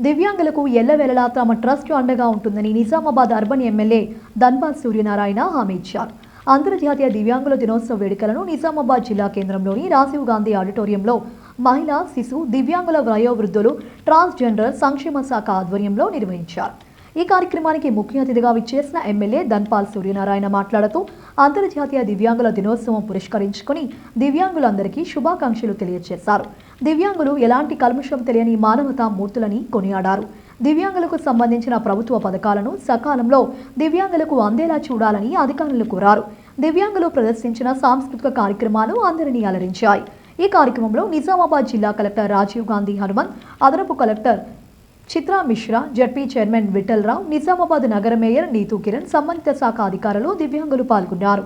దివ్యాంగులకు ఎల్లవేళలా తమ ట్రస్ట్ అండగా ఉంటుందని నిజామాబాద్ అర్బన్ ఎమ్మెల్యే ధన్పాల్ సూర్యనారాయణ హామీ ఇచ్చారు. అంతర్జాతీయ దివ్యాంగుల దినోత్సవ వేడుకలను నిజామాబాద్ జిల్లా కేంద్రంలోని రాజీవ్ గాంధీ ఆడిటోరియంలో మహిళా, శిశు, దివ్యాంగుల, వయోవృద్ధులు, ట్రాన్స్జెండర్ సంక్షేమ శాఖ ఆధ్వర్యంలో నిర్వహించారు. ఈ కార్యక్రమానికి ముఖ్య అతిథిగా విచ్చేసిన ఎమ్మెల్యే ధన్పాల్ సూర్యనారాయణ మాట్లాడుతూ అంతర్జాతీయ దివ్యాంగుల దినోత్సవం పురస్కరించుకుని దివ్యాంగులందరికీ శుభాకాంక్షలు తెలియజేశారు. దివ్యాంగులు ఎలాంటి కల్మషం తెలియని మానవతా మూర్తులని కొనియాడారు. దివ్యాంగులకు సంబంధించిన ప్రభుత్వ పథకాలను సకాలంలో దివ్యాంగులకు అందేలా చూడాలని అధికారులు కోరారు. దివ్యాంగులు ప్రదర్శించిన సాంస్కృతిక కార్యక్రమాలు అందరినీ అలరించాయి. ఈ కార్యక్రమంలో నిజామాబాద్ జిల్లా కలెక్టర్ రాజీవ్ గాంధీ హనుమంత్, అదనపు collector Chitra Mishra, ZP chairman Vithal Rao, Nizamabad నగర మేయర్ నీతూ కిరణ్, సంబంధిత శాఖ అధికారులు, దివ్యాంగులు పాల్గొన్నారు.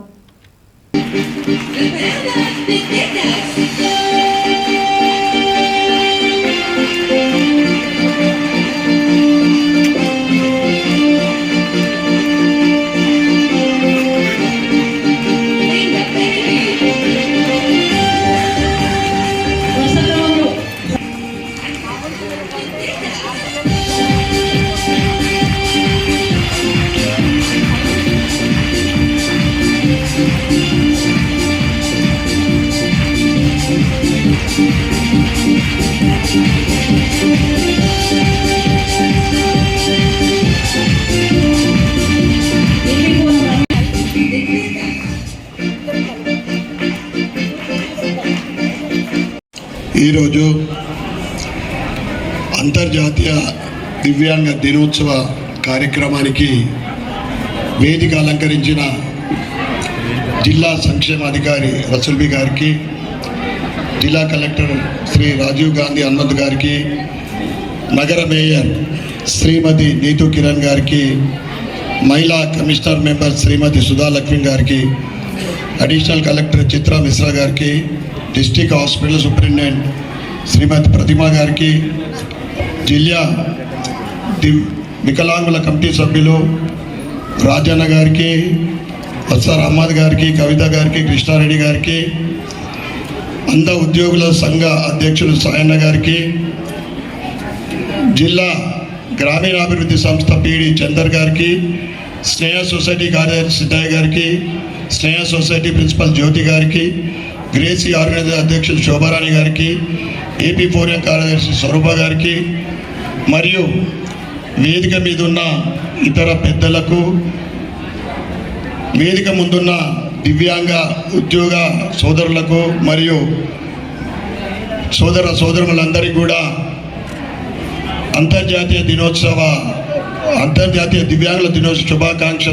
ఈరోజు అంతర్జాతీయ దివ్యాంగ దినోత్సవ కార్యక్రమానికి వేదిక అలంకరించిన జిల్లా సంక్షేమ అధికారి రసూల్బీ గారికి, జిల్లా కలెక్టర్ శ్రీ రాజీవ్ గాంధీ హనుమంత్ గారికి, నగర మేయర్ శ్రీమతి నీతూ కిరణ్ గారికి, మహిళా కమిషనర్ మెంబర్ శ్రీమతి సుధా లక్ష్మి గారికి, అడిషనల్ కలెక్టర్ చిత్రా మిశ్రా గారికి, డిస్ట్రిక్ట్ హాస్పిటల్ సూపరింటెండెంట్ శ్రీమతి ప్రతిమా గారికి, జిల్లా వికలాంగుల కమిటీ సభ్యులు రాజన్న గారికి, వత్సర్ అహ్మద్ గారికి, కవిత గారికి, కృష్ణారెడ్డి గారికి, అంధ ఉద్యోగుల సంఘ అధ్యక్షులు సాయన్న గారికి, జిల్లా గ్రామీణాభివృద్ధి సంస్థ పీడి చందర్ గారికి, స్నేహ సొసైటీ కార్యదర్శి సిద్ధయ్య గారికి, స్నేహ సొసైటీ ప్రిన్సిపల్ జ్యోతి గారికి, గ్రేసీ ఆర్గనైజర్ అధ్యక్షులు శోభారాణి గారికి, ఏపీ ఫోరం కార్యదర్శి స్వరూప గారికి, మరియు వేదిక మీద ఉన్న ఇతర పెద్దలకు, వేదిక ముందున్న దివ్యాంగ ఉద్యోగ సోదరులకు మరియు సోదరులందరికీ కూడా అంతర్జాతీయ దివ్యాంగుల దినోత్సవ శుభాకాంక్షలు.